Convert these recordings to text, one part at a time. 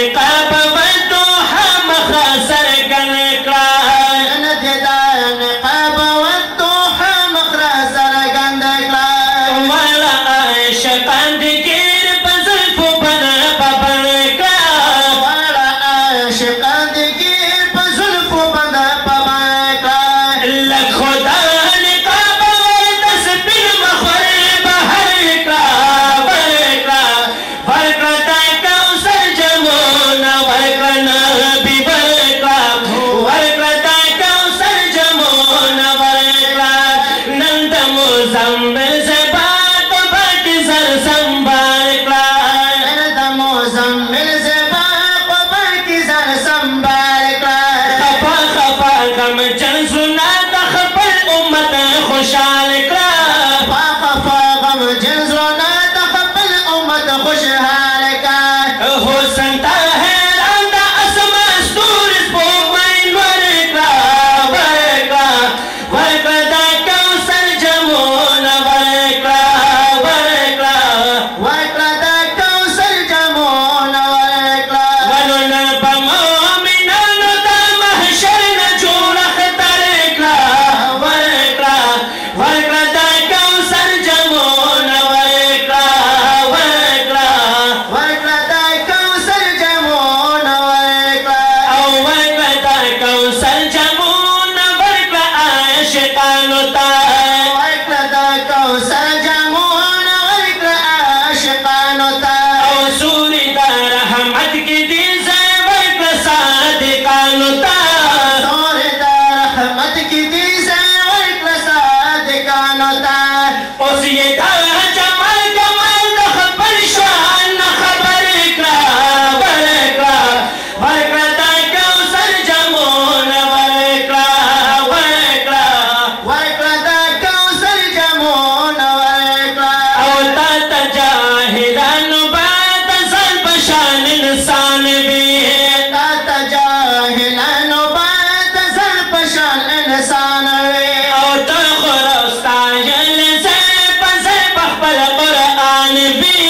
نقاب والدوحه مخه سرګن کړه جنت دا نقاب والدوحه مخه سرګن کړه والا عاشقان دې ګیر په زلفو باندې پبن کړه والا عاشقان دې ګیر په زلفو باندې پبن کړه لک خدا نقاب ورته سپین مخور بهر کړه ورکړه ورکړه دا کوثر جمونه ورکړه نبي ورکړه ورکړه دا کوثر جمونه ورکړه نن د مزمل زبا په باندې سر سنبال کړه نن د مزمل زبا په باندې سر سنبال کړه خفا خفا غمجن زړونه د خپل امت خوشحال کړه خفا خفا غمجن زړونه د خپل امت خوشحال کړه حسن ته حیران د اسمان ستوري سپوږمۍ نور کړه ورکړه ورکړه دا کوثر جمونه ورکړه ورکړه ورکړه دا کوثر جمونه ورکړه ولو نن په مؤمنانو د محشر نه جوړښت کړه ورکړه ورکړه دا کوثر جمونه ورکړه ورکړه ورکړه دا کوثر جمونه ورکړه او ورکړه دا کوثر جمونه ورکړه عاشقانو ته ورکړه دا کوثر جمونه ورکړه عاشقانو ته او سوري د رحمت کې دې ځای ورکړه صادقانو ته سورې د رحمت کې دې ځای ورکړه صادقانو ته اوس یې دا جمال کمال د خپل شان نه خبر کړه ورکړه ورکړه دا کوثر جمونه ورکړه ورکړه ورکړه دا کوثر جمونه ورکړه او تا ته جاهلانو بعد ځان په شان انسان وي تا ته جاهلانو باید ځان په شان انسان وي او ته خو راستایل ځای په ځای په خپل قرآن وي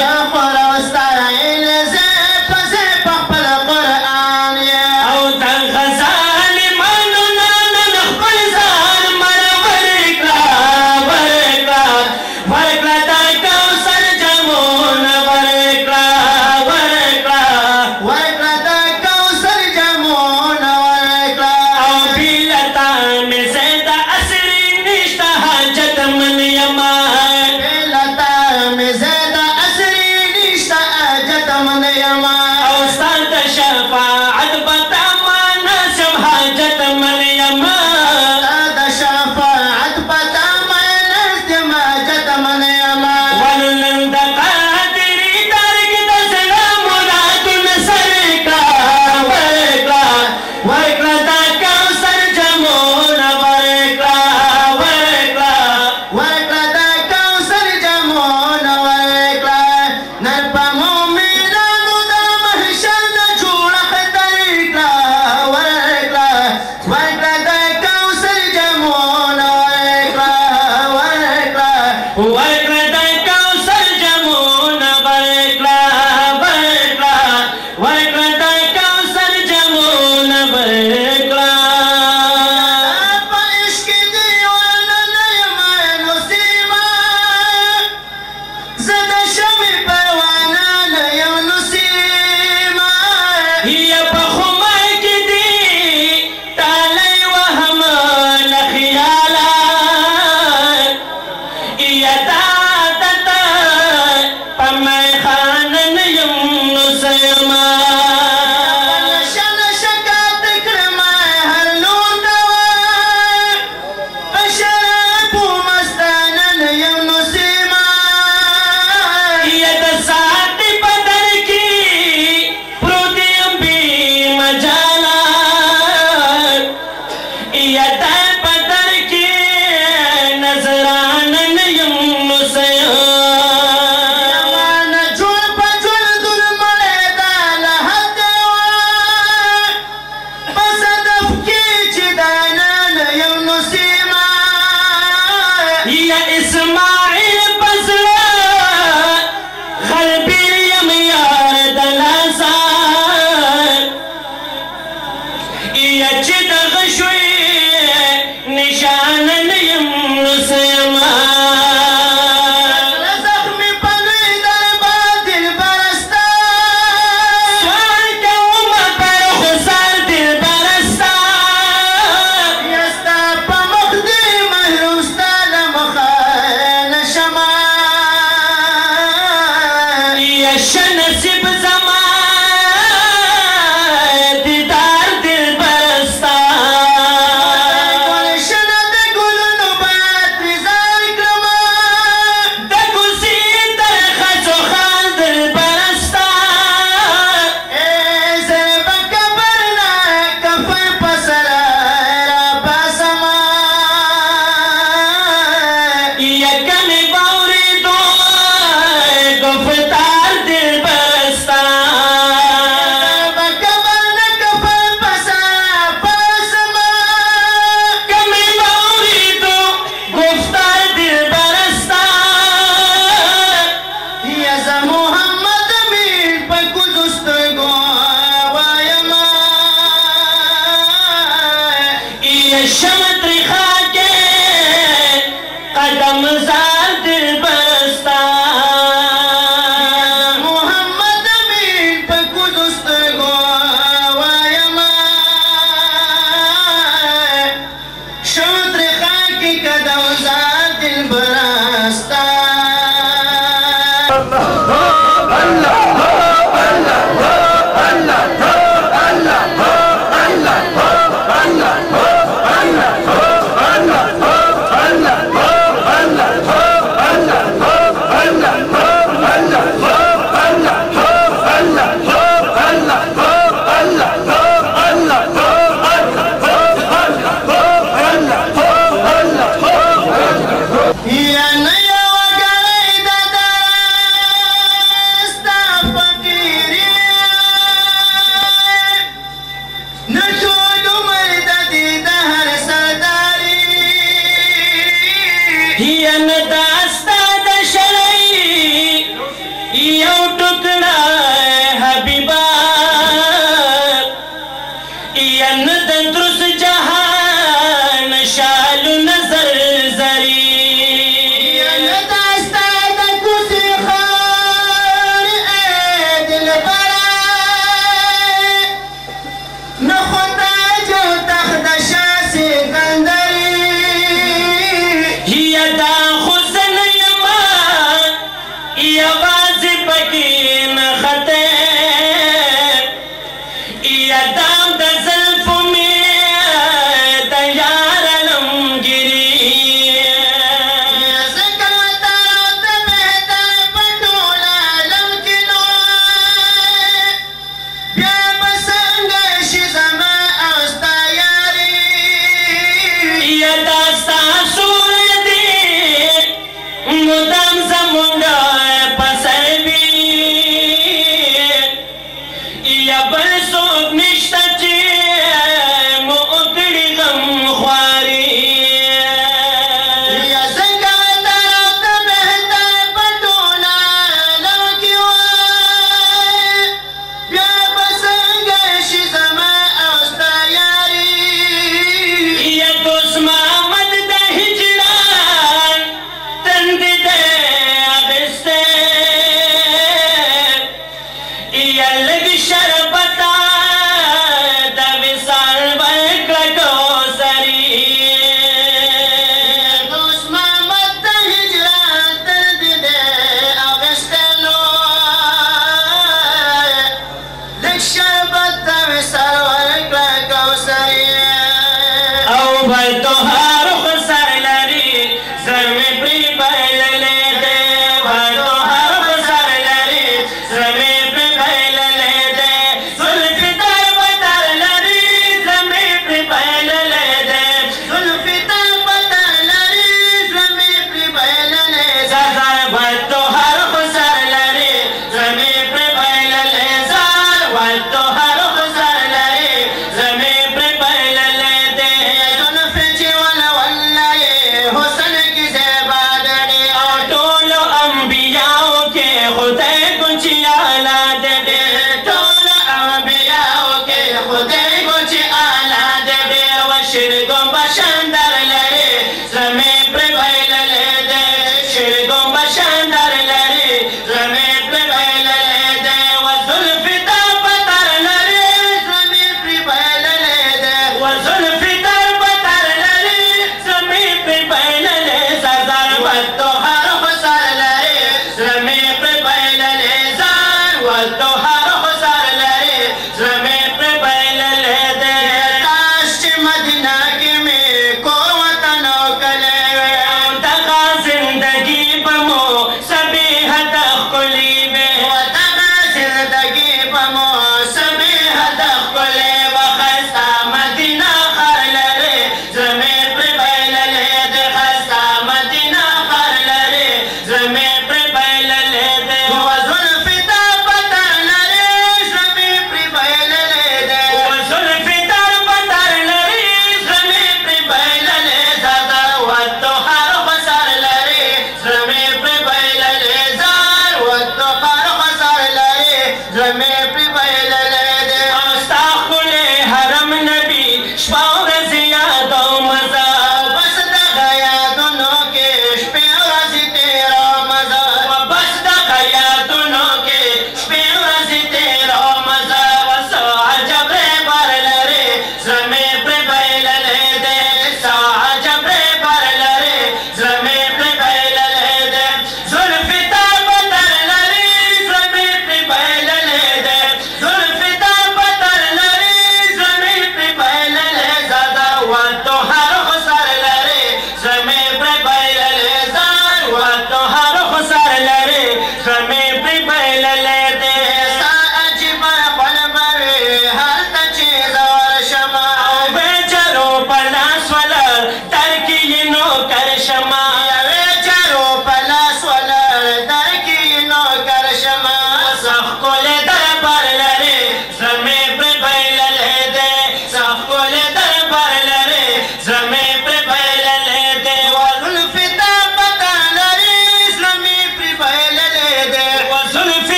تا خو راستایل ځای په ځای په خپل قرآن یې او د ظالمانو نه نن خپل ځان مړ ورکړه ورکړه ورکړه دا کوثر جمونه ورکړه ورکړه ورکړه دا کوثر جمونه ورکړه او بیلتا مې زه د عصري نشته حاجت من یما بېلته مې زه د عصري نشته حاجت من یمه او ستا د شفاعت به تمنا شم حاجت من یما تا د شفاعت په تمه نست یم حاجت من یمه ولو نن د قادري درګ د زړه مرادونه سر کړه ورکړه ورکړه دا کوثر جمونه ورکړه ورکړه ورکړه دا کوثر جمونه ورکړه نن په مؤمنانو د محشر نه جوړښت کړه ورکړه ورکړه دا کوثر جمونه ورکړه ورکړه ورکړه دا کوثر جمونه ورکړه ورکړه ورکړه دا کوثر جمونه ورکړه په عشق دې ورننه یمه نصیبه زه د شمع پروانه نه یم نصیبه یا په خمار کې دي تالی وهم له خیاله یا دا دته په میخانه نه یم نو سیمه نشه نشه کاته کړمه هر لور ته په شرابو مستانه نه یم نصیبه یا د ساعت په در کې پروت یم بې بل څوک نشته چې مو کړي غم خواري بل تو